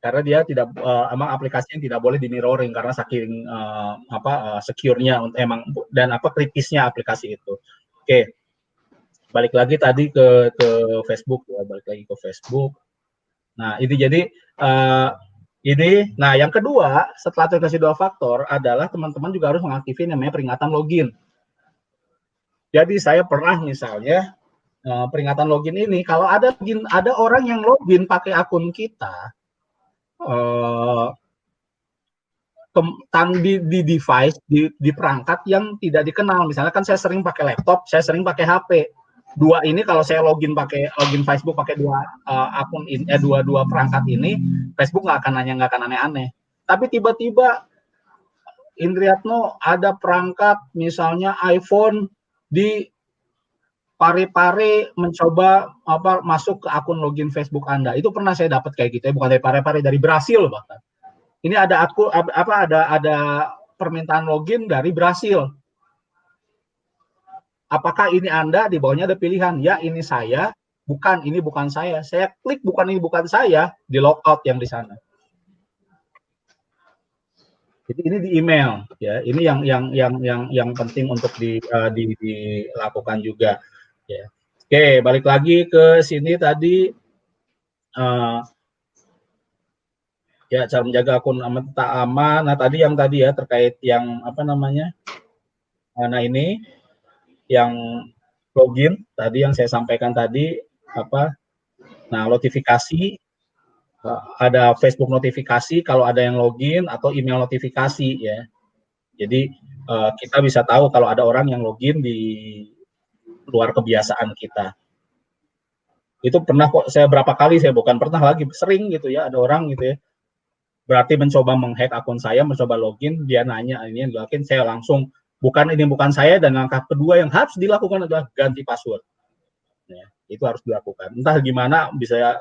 karena dia tidak emang aplikasi yang tidak boleh di mirroring karena saking secure-nya emang dan kritisnya aplikasi itu. Oke. Balik lagi tadi ke Facebook ya, balik lagi ke Facebook. Nah, ini jadi nah yang kedua setelah verifikasi 2 faktor adalah teman-teman juga harus mengaktifin namanya peringatan login. Jadi saya pernah misalnya peringatan login ini kalau ada orang yang login pakai akun kita di device di perangkat yang tidak dikenal, misalnya kan saya sering pakai laptop, saya sering pakai HP. Dua ini kalau saya login Facebook pakai dua perangkat ini, Facebook nggak akan aneh-aneh. Tapi tiba-tiba Indriatno ada perangkat misalnya iPhone di Pare-Pare mencoba masuk ke akun login Facebook Anda. Itu pernah saya dapat kayak gitu ya, bukan dari Pare-Pare, dari Brasil bahkan. Ini ada ada permintaan login dari Brasil. Apakah ini Anda? Di bawahnya ada pilihan, ya ini saya, bukan, ini bukan saya. Saya klik bukan, ini bukan saya, di logout yang di sana. Jadi ini di email ya. Ini yang penting untuk dilakukan juga ya. Oke, balik lagi ke sini tadi ya, cara menjaga akun tak aman. Nah, tadi ya terkait yang nah ini yang login tadi yang saya sampaikan tadi nah notifikasi, ada Facebook notifikasi kalau ada yang login atau email notifikasi ya. Jadi kita bisa tahu kalau ada orang yang login di luar kebiasaan kita. Itu pernah kok saya berapa kali, saya bukan pernah lagi, sering gitu ya, ada orang gitu ya. Berarti mencoba menghack akun saya, mencoba login, dia nanya ini yang dilakukan, saya langsung bukan saya, dan langkah kedua yang harus dilakukan adalah ganti password. Ya, itu harus dilakukan. Entah gimana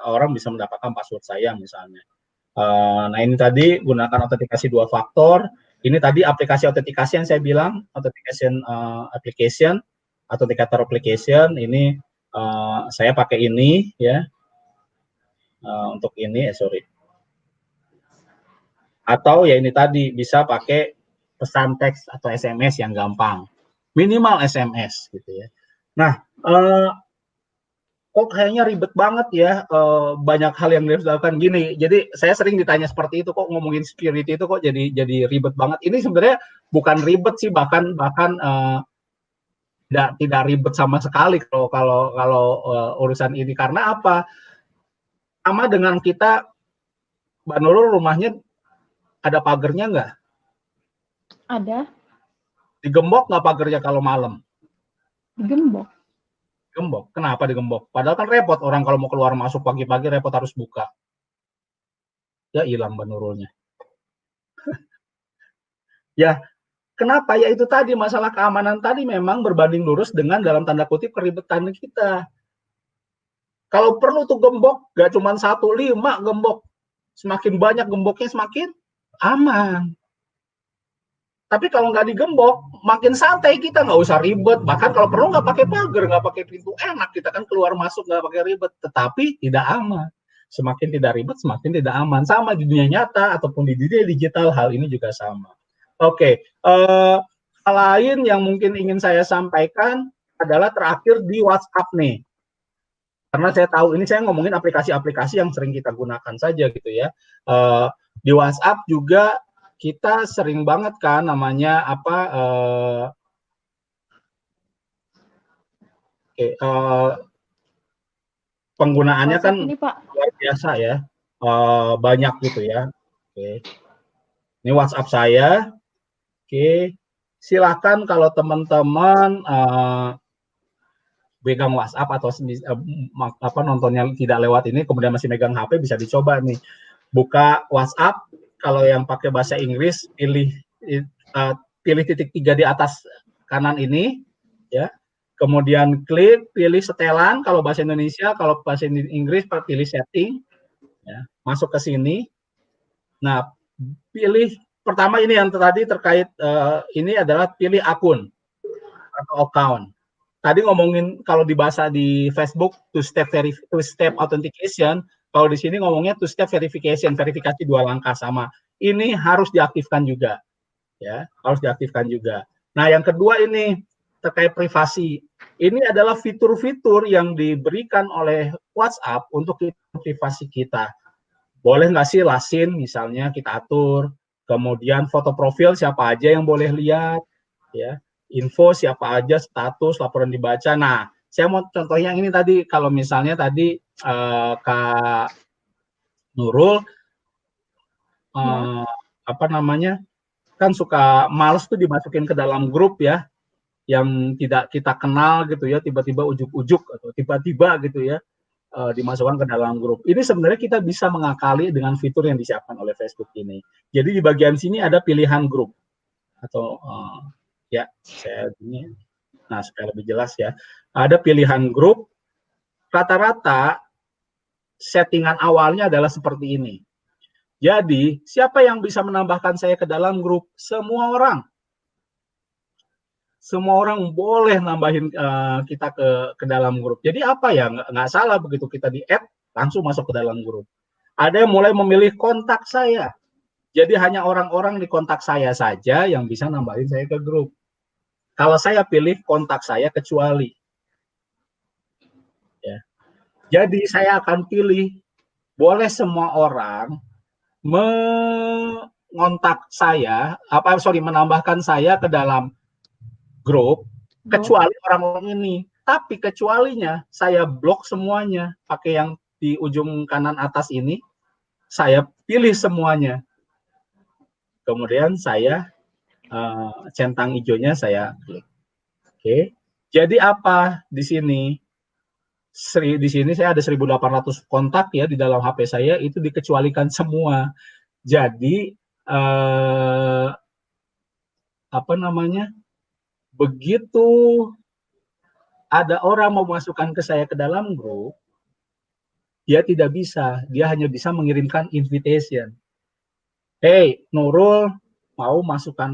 orang bisa mendapatkan password saya misalnya. Nah ini tadi gunakan autentikasi 2 faktor. Ini tadi aplikasi autentikasi yang saya bilang, authentication application, authenticator application. Ini saya pakai ini ya. Untuk ini atau ya ini tadi bisa pakai pesan teks atau SMS yang gampang, minimal SMS gitu ya. Nah, kok kayaknya ribet banget ya, banyak hal yang harus dilakukan gini. Jadi saya sering ditanya seperti itu, kok ngomongin security itu kok jadi ribet banget. Ini sebenarnya bukan ribet sih, bahkan tidak ribet sama sekali kalau urusan ini. Karena apa? Sama dengan kita, Mbak Nurul, rumahnya ada pagernya nggak? Ada. Digembok nggak pagernya kalau malam? Digembok. Gembok. Kenapa digembok? Padahal kan repot, orang kalau mau keluar masuk pagi-pagi repot harus buka. Ya hilang Nurulnya. Ya, kenapa? Ya itu tadi, masalah keamanan tadi memang berbanding lurus dengan dalam tanda kutip keribetan kita. Kalau perlu tuh gembok, gak cuma 1, 5 gembok. Semakin banyak gemboknya semakin aman. Tapi kalau nggak digembok, makin santai kita, nggak usah ribet. Bahkan kalau perlu nggak pakai pagar, nggak pakai pintu, enak kita kan keluar masuk nggak pakai ribet. Tetapi tidak aman. Semakin tidak ribet, semakin tidak aman. Sama di dunia nyata ataupun di dunia digital, hal ini juga sama. Oke, hal lain yang mungkin ingin saya sampaikan adalah terakhir di WhatsApp nih. Karena saya tahu ini saya ngomongin aplikasi-aplikasi yang sering kita gunakan saja gitu ya. Di WhatsApp juga kita sering banget kan namanya penggunaannya WhatsApp kan ini, Pak, luar biasa ya, banyak gitu ya. Oke. Ini WhatsApp saya. Oke, silakan kalau teman-teman pegang WhatsApp atau nontonnya tidak lewat ini kemudian masih megang HP, bisa dicoba nih. Buka WhatsApp, kalau yang pakai bahasa Inggris pilih titik 3 di atas kanan ini ya. Kemudian klik, pilih setelan kalau bahasa Indonesia, kalau bahasa Inggris pilih setting ya. Masuk ke sini. Nah, pilih pertama ini yang tadi terkait ini adalah pilih akun atau account. Tadi ngomongin kalau di bahasa di Facebook two step authentication, Kalau di sini ngomongnya two step verification, verifikasi 2 langkah sama. Ini harus diaktifkan juga, ya, harus diaktifkan juga. Nah, yang kedua ini terkait privasi. Ini adalah fitur-fitur yang diberikan oleh WhatsApp untuk privasi kita. Boleh nggak sih lasin misalnya kita atur, kemudian foto profil siapa aja yang boleh lihat, ya, info siapa aja, status, laporan dibaca. Nah, saya mau contohnya ini tadi, kalau misalnya tadi Kak Nurul apa namanya, kan suka males tuh dimasukin ke dalam grup ya, yang tidak kita kenal gitu ya, tiba-tiba ujuk-ujuk atau tiba-tiba gitu ya, dimasukkan ke dalam grup. Ini sebenarnya kita bisa mengakali dengan fitur yang disiapkan oleh Facebook ini. Jadi di bagian sini ada pilihan grup atau ya saya ini, nah supaya lebih jelas ya, ada pilihan grup. Rata-rata settingan awalnya adalah seperti ini. Jadi siapa yang bisa menambahkan saya ke dalam grup? Semua orang. Semua orang boleh nambahin kita ke dalam grup. Jadi apa ya, nggak salah begitu kita di add langsung masuk ke dalam grup. Ada yang mulai memilih kontak saya. Jadi hanya orang-orang di kontak saya saja yang bisa nambahin saya ke grup. Kalau saya pilih kontak saya kecuali. Ya. Jadi saya akan pilih boleh semua orang mengontak saya, menambahkan saya ke dalam grup kecuali orang-orang ini. Tapi kecualinya saya blok semuanya pakai yang di ujung kanan atas ini, saya pilih semuanya. Kemudian saya centang hijaunya saya klik. Oke. Jadi apa di sini? Di sini saya ada 1.800 kontak ya di dalam HP saya, itu dikecualikan semua. Jadi apa namanya? Begitu ada orang mau masukkan ke saya ke dalam grup, dia tidak bisa, dia hanya bisa mengirimkan invitation. Hey, Nurul mau masukkan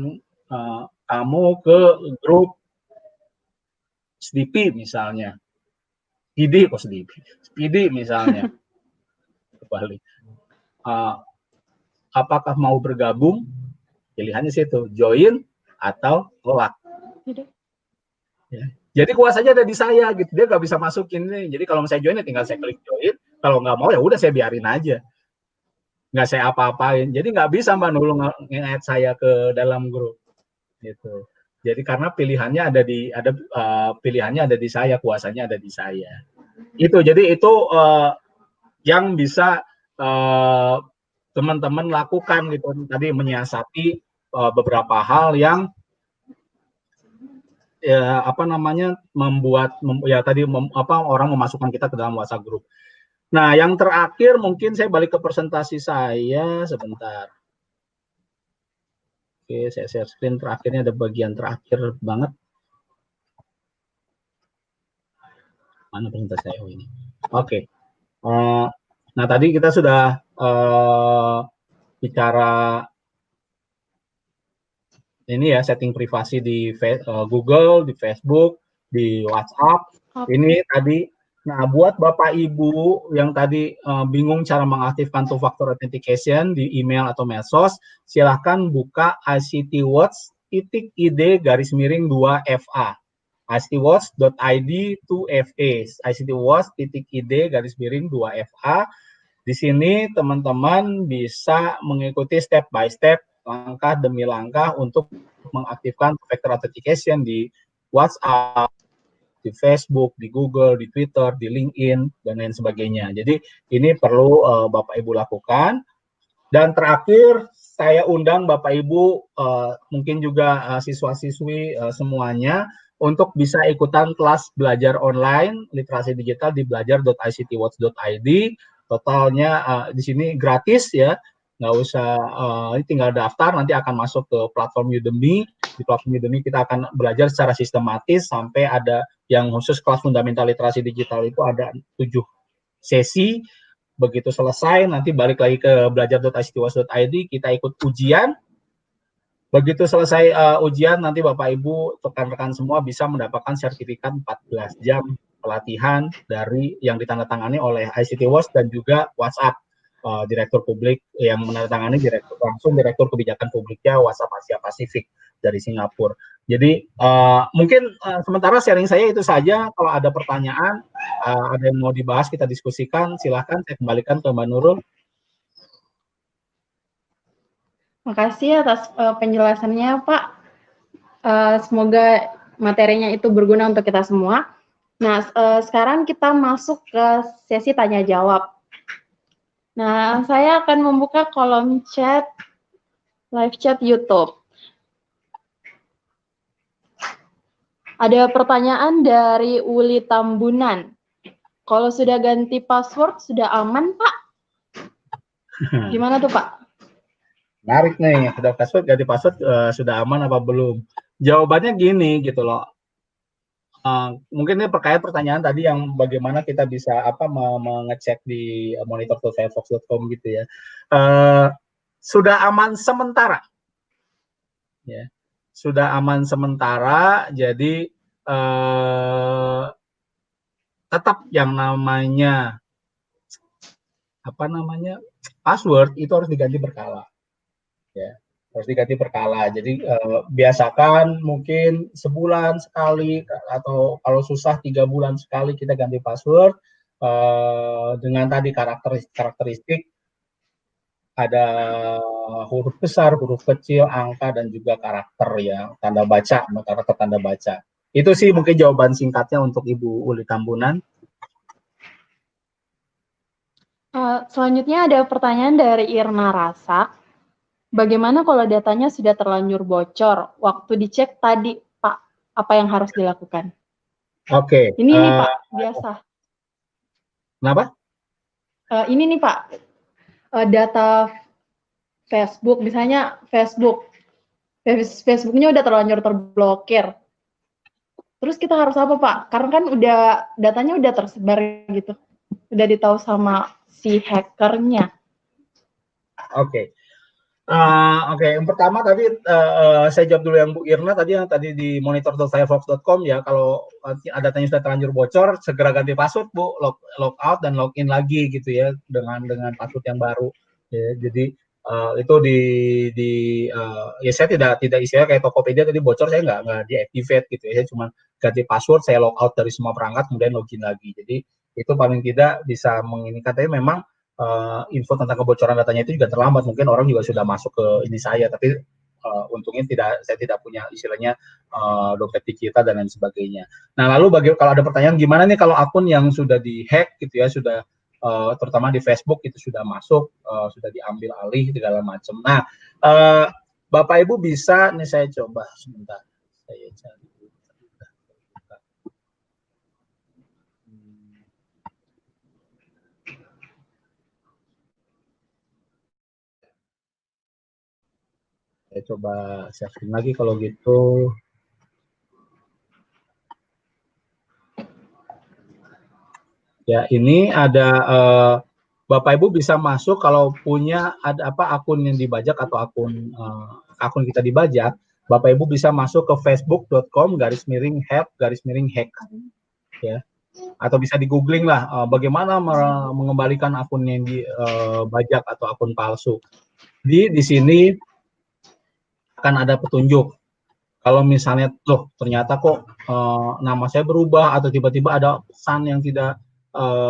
kamu ke grup Speedy misalnya. Speedy misalnya. Kembali. Apakah mau bergabung? Pilihannya situ, join atau tolak. Ya. Jadi kuasanya ada di saya gitu, dia nggak bisa masukin nih. Jadi kalau saya join ya tinggal saya klik join, kalau nggak mau ya udah saya biarin aja, nggak saya apa-apain. Jadi nggak bisa Mbak Nurul nge-add saya ke dalam grup gitu. Jadi karena pilihannya ada di saya, kuasanya ada di saya. Itu jadi itu yang bisa teman-teman lakukan gitu. Tadi menyiasati beberapa hal yang ya apa namanya membuat ya tadi orang memasukkan kita ke dalam WhatsApp group. Nah, yang terakhir mungkin saya balik ke presentasi saya sebentar. Oke, saya share screen, terakhirnya ada bagian terakhir banget. Mana presentasi saya ini? Oke. Nah, tadi kita sudah bicara ini ya, setting privasi di Google, di Facebook, di WhatsApp. Ini tadi. Nah, buat Bapak Ibu yang tadi bingung cara mengaktifkan two-factor authentication di email atau medsos, silahkan buka ictwatch.id/2fa. ictwatch.id 2fa. ictwatch.id/2fa. Di sini teman-teman bisa mengikuti step by step, langkah demi langkah untuk mengaktifkan two-factor authentication di WhatsApp, di Facebook, di Google, di Twitter, di LinkedIn, dan lain sebagainya. Jadi ini perlu Bapak Ibu lakukan. Dan terakhir, saya undang Bapak Ibu, mungkin juga siswa-siswi semuanya, untuk bisa ikutan kelas belajar online literasi digital di belajar.ictwatch.id. Totalnya di sini gratis ya, nggak usah, ini tinggal daftar, nanti akan masuk ke platform Udemy. Di platform Udemy kita akan belajar secara sistematis sampai ada yang khusus kelas fundamental literasi digital itu ada 7 sesi. Begitu selesai, nanti balik lagi ke belajar.ictwatch.id, kita ikut ujian. Begitu selesai ujian, nanti Bapak Ibu, rekan-rekan semua bisa mendapatkan sertifikat 14 jam pelatihan dari yang ditandatangani oleh ICT Watch dan juga WhatsApp. Direktur publik yang menandatangani langsung direktur kebijakan publiknya WhatsApp Asia Pasifik dari Singapura. Jadi mungkin sementara sharing saya itu saja. Kalau ada pertanyaan, ada yang mau dibahas kita diskusikan, silahkan saya kembalikan ke Mbak Nurul. Makasih atas penjelasannya Pak. Semoga materinya itu berguna untuk kita semua. Nah, sekarang kita masuk ke sesi tanya jawab. Nah, saya akan membuka kolom chat, live chat YouTube. Ada pertanyaan dari Uli Tambunan. Kalau sudah ganti password, sudah aman, Pak? Gimana tuh, Pak? Menarik nih, sudah password, ganti password, sudah aman apa belum? Jawabannya gini gitu loh. Mungkin ini terkait pertanyaan tadi yang bagaimana kita bisa mengecek di monitor.firefox.com gitu ya. Sudah aman sementara, ya. Sudah aman sementara, jadi tetap yang namanya password itu harus diganti berkala, ya. Harus diganti berkala. Jadi biasakan mungkin sebulan sekali atau kalau susah 3 bulan sekali kita ganti password dengan tadi karakteristik ada huruf besar, huruf kecil, angka dan juga karakter ya, karakter tanda baca. Itu sih mungkin jawaban singkatnya untuk Ibu Uli Tambunan. Selanjutnya ada pertanyaan dari Irna Rasa. Bagaimana kalau datanya sudah terlanjur bocor? Waktu dicek tadi, Pak, apa yang harus dilakukan? Oke. Ini nih, Pak, biasa. Kenapa? Ini nih, Pak, data Facebook, misalnya Facebooknya udah terlanjur terblokir. Terus kita harus apa, Pak? Karena kan datanya udah tersebar gitu. Udah ditahu sama si hackernya. Oke. Yang pertama tadi saya jawab dulu yang Bu Irna tadi di monitor.firefox.com ya. Kalau datanya sudah terlanjur bocor, segera ganti password Bu, log out dan login lagi gitu ya dengan password yang baru. Ya, jadi itu ya saya tidak istilahnya kayak Tokopedia tadi bocor, saya nggak deactivate gitu ya. Saya cuma ganti password, saya log out dari semua perangkat kemudian login lagi. Jadi itu paling tidak bisa menginginkan, tapi memang info tentang kebocoran datanya itu juga terlambat. Mungkin orang juga sudah masuk ke ini saya, tapi untungnya saya tidak punya istilahnya dompet digital dan lain sebagainya. Nah, lalu kalau ada pertanyaan gimana nih kalau akun yang sudah dihack gitu ya, sudah terutama di Facebook itu sudah masuk, sudah diambil alih segala macam. Nah, Bapak Ibu bisa nih, saya coba sebentar. Saya cari. Saya coba sharing lagi kalau gitu. Ya, ini ada Bapak Ibu bisa masuk kalau punya akun yang dibajak atau akun kita dibajak, Bapak Ibu bisa masuk ke facebook.com/help/hack ya. Atau bisa di googling lah bagaimana mengembalikan akun yang dibajak atau akun palsu. Di sini akan ada petunjuk. Kalau misalnya ternyata kok nama saya berubah atau tiba-tiba ada pesan yang tidak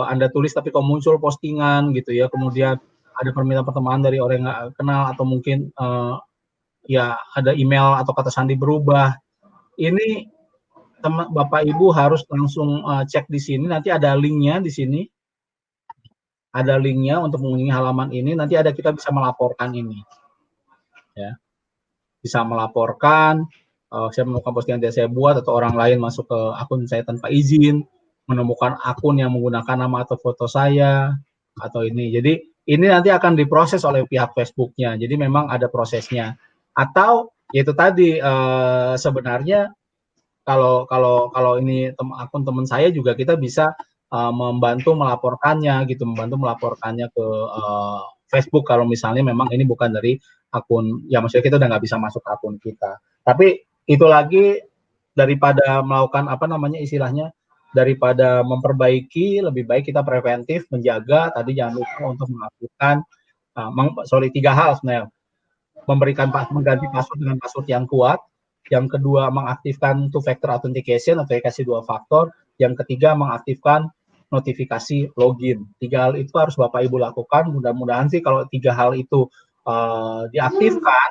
Anda tulis tapi kok muncul postingan gitu ya, kemudian ada permintaan pertemanan dari orang yang nggak kenal atau mungkin ya ada email atau kata sandi berubah. Ini Bapak Ibu harus langsung cek di sini, nanti ada linknya di sini. Ada linknya untuk mengunjungi halaman ini, nanti kita bisa melaporkan ini. Ya. Bisa melaporkan, saya menemukan postingan yang saya buat atau orang lain masuk ke akun saya tanpa izin, menemukan akun yang menggunakan nama atau foto saya, atau ini. Jadi ini nanti akan diproses oleh pihak Facebooknya. Jadi memang ada prosesnya. Atau yaitu tadi sebenarnya kalau ini akun teman saya juga kita bisa membantu melaporkannya gitu, ke Facebook kalau misalnya memang ini bukan dari akun, ya maksudnya kita udah nggak bisa masuk ke akun kita. Tapi itu lagi daripada melakukan istilahnya daripada memperbaiki, lebih baik kita preventif, menjaga. Tadi jangan lupa untuk mengaktifkan, tiga hal sebenarnya. Mengganti password dengan password yang kuat. Yang kedua, mengaktifkan two-factor authentication, autentikasi 2 faktor. Yang ketiga, mengaktifkan notifikasi login. 3 hal itu harus Bapak Ibu lakukan. Mudah-mudahan sih kalau 3 hal itu diaktifkan,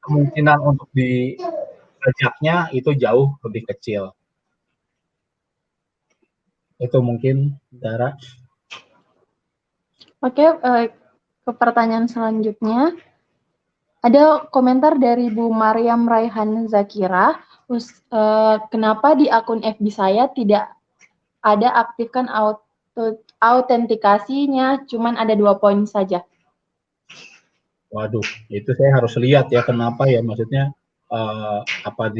kemungkinan untuk dijejaknya itu jauh lebih kecil. Itu mungkin, Dara. Oke, ke pertanyaan selanjutnya. Ada komentar dari Bu Mariam Raihan Zakira, kenapa di akun FB saya tidak ada aktifkan autentikasinya, cuman ada 2 poin saja. Waduh, itu saya harus lihat ya kenapa ya, maksudnya apa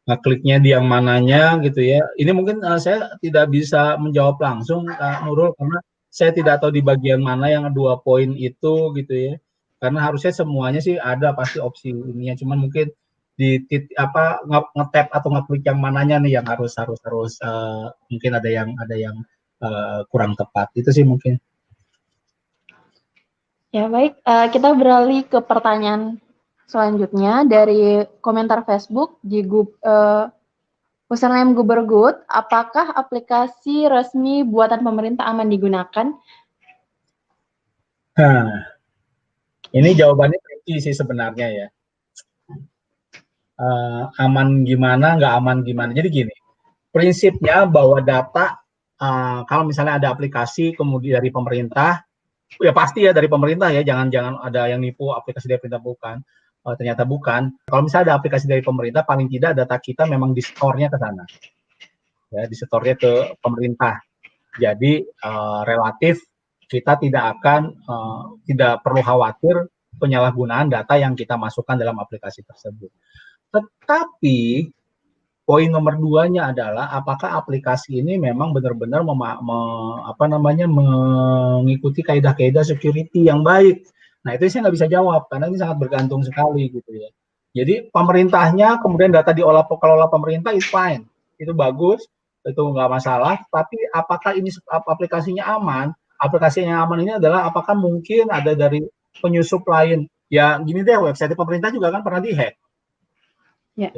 ngekliknya di yang mananya gitu ya. Ini mungkin saya tidak bisa menjawab langsung, Kak Nurul, karena saya tidak tahu di bagian mana yang 2 poin itu gitu ya. Karena harusnya semuanya sih ada pasti opsi ininya, cuman mungkin nge-tap atau ngeklik yang mananya nih yang harus mungkin ada yang kurang tepat. Itu sih mungkin. Ya baik, kita beralih ke pertanyaan selanjutnya dari komentar Facebook di username Gubergut, apakah aplikasi resmi buatan pemerintah aman digunakan? Nah, ini jawabannya tricky sih sebenarnya ya. Aman gimana, nggak aman gimana. Jadi gini, prinsipnya bahwa data, kalau misalnya ada aplikasi kemudian dari pemerintah, ya pasti ya dari pemerintah ya, jangan ada yang nipu aplikasi dari pemerintah bukan, ternyata bukan. Kalau misalnya ada aplikasi dari pemerintah, paling tidak data kita memang di-store-nya ke sana, ya di-store-nya ke pemerintah. Jadi relatif kita tidak perlu khawatir penyalahgunaan data yang kita masukkan dalam aplikasi tersebut. Tetapi poin nomor 2-nya adalah apakah aplikasi ini memang benar-benar mengikuti kaidah-kaidah security yang baik. Nah, itu saya nggak bisa jawab karena ini sangat bergantung sekali gitu ya. Jadi pemerintahnya kemudian data kelola pemerintah is fine, itu bagus, itu nggak masalah. Tapi apakah ini aplikasinya aman? Aplikasinya aman ini adalah apakah mungkin ada dari penyusup lain? Ya gini deh, website pemerintah juga kan pernah dihack. Ya.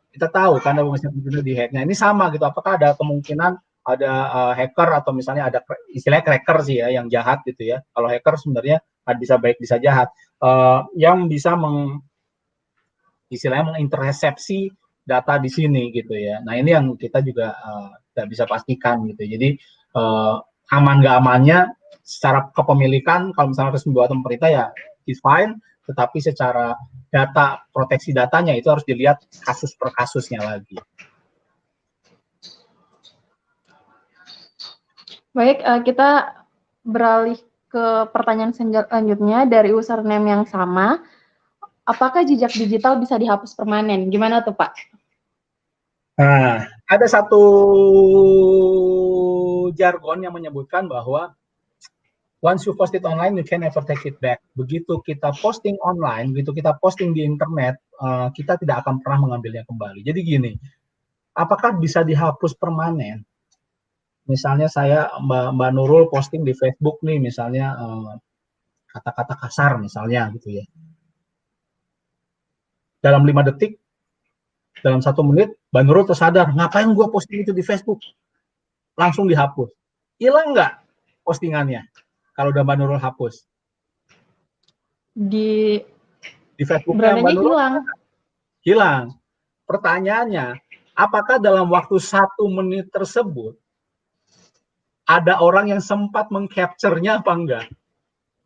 Kita tahu karena website pemerintah dihack. Nah ini sama gitu. Apakah ada kemungkinan ada hacker atau misalnya ada istilahnya cracker sih ya yang jahat gitu ya. Kalau hacker sebenarnya bisa baik bisa jahat. Yang bisa istilahnya mengintersepsi data di sini gitu ya. Nah ini yang kita juga tidak bisa pastikan gitu. Jadi aman nggak amannya secara kepemilikan kalau misalnya resmi buatan pemerintah ya is fine, tetapi secara data proteksi datanya itu harus dilihat kasus per kasusnya lagi. Baik, kita beralih ke pertanyaan selanjutnya dari username yang sama. Apakah jejak digital bisa dihapus permanen? Gimana tuh, Pak? Nah, ada satu jargon yang menyebutkan bahwa once you post it online, you can never take it back. Begitu kita posting online, begitu kita posting di internet, kita tidak akan pernah mengambilnya kembali. Jadi gini, apakah bisa dihapus permanen? Misalnya saya Mbak Nurul posting di Facebook nih, misalnya kata-kata kasar misalnya gitu ya. Dalam 5 detik, dalam 1 menit, Mbak Nurul tersadar, ngapain gue posting itu di Facebook? Langsung dihapus. Hilang nggak postingannya kalau udah Mbak Nurul hapus? Di Facebooknya Mbak Nurul hilang. Hilang. Pertanyaannya, apakah dalam waktu 1 menit tersebut ada orang yang sempat meng-capture-nya apa enggak?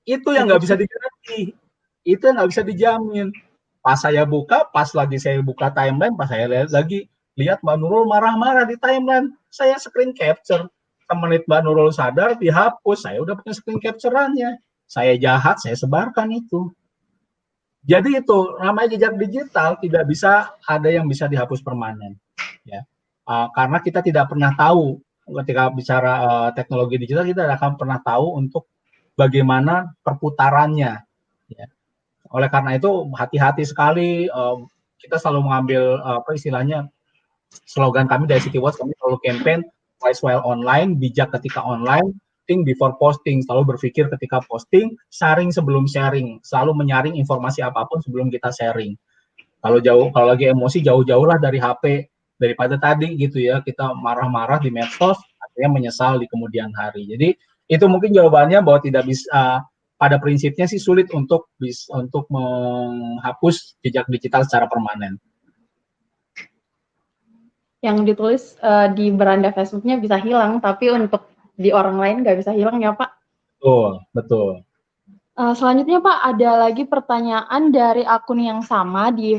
Itu yang nggak bisa digaranti. Itu yang nggak bisa dijamin. Pas saya buka, pas lagi saya buka timeline, pas saya lihat Mbak Nurul marah-marah di timeline, saya screen capture. Semenit Mbak Nurul sadar, dihapus. Saya udah punya screen capture-annya. Saya jahat, saya sebarkan itu. Jadi itu namanya jejak digital tidak bisa ada yang bisa dihapus permanen, ya. Karena kita tidak pernah tahu ketika bicara teknologi digital, kita tidak akan pernah tahu untuk bagaimana perputarannya, ya. Oleh karena itu hati-hati sekali, kita selalu mengambil istilahnya slogan kami dari CityWatch, kami selalu campaign wise while online, bijak ketika online, think before posting, selalu berpikir ketika posting, sharing sebelum sharing, selalu menyaring informasi apapun sebelum kita sharing. Kalau lagi emosi jauh-jauh lah dari HP, daripada tadi gitu ya, kita marah-marah di medsos, akhirnya menyesal di kemudian hari. Jadi itu mungkin jawabannya, bahwa tidak bisa, pada prinsipnya sih sulit untuk menghapus jejak digital secara permanen. Yang ditulis di beranda Facebooknya bisa hilang, tapi untuk di orang lain nggak bisa hilang ya Pak? Betul. Selanjutnya Pak, ada lagi pertanyaan dari akun yang sama di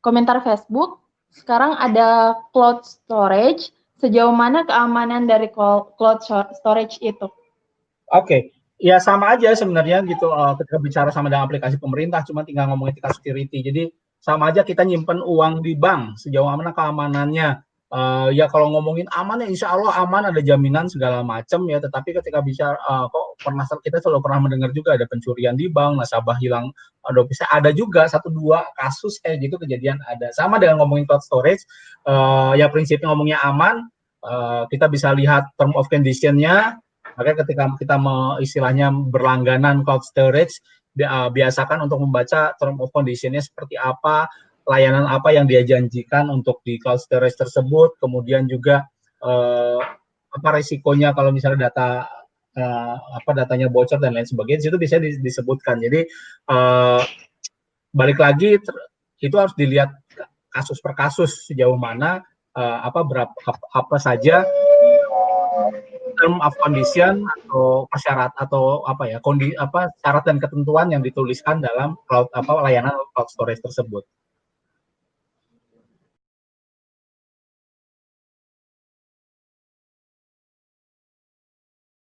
komentar Facebook. Sekarang ada cloud storage. Sejauh mana keamanan dari cloud storage itu? Oke, ya sama aja sebenarnya gitu, ketika bicara sama dengan aplikasi pemerintah, cuma tinggal ngomongin tingkat security. Jadi sama aja kita nyimpen uang di bank, sejauh mana keamanannya. Ya kalau ngomongin aman ya insya Allah aman, ada jaminan segala macam ya, tetapi ketika bicara, kita selalu pernah mendengar juga ada pencurian di bank, nasabah hilang, ada juga 1-2 kasus kayak gitu kejadian ada. Sama dengan ngomongin cloud storage, ya prinsipnya ngomongnya aman, kita bisa lihat term of condition-nya. Makanya ketika kita istilahnya berlangganan cloud storage, biasakan untuk membaca term of condition-nya seperti apa, layanan apa yang dia janjikan untuk di cloud storage tersebut, kemudian juga apa resikonya kalau misalnya datanya bocor dan lain sebagainya, itu bisa disebutkan. Jadi balik lagi, itu harus dilihat kasus per kasus sejauh mana, apa saja term of condition atau persyarat atau syarat dan ketentuan yang dituliskan dalam layanan cloud storage tersebut.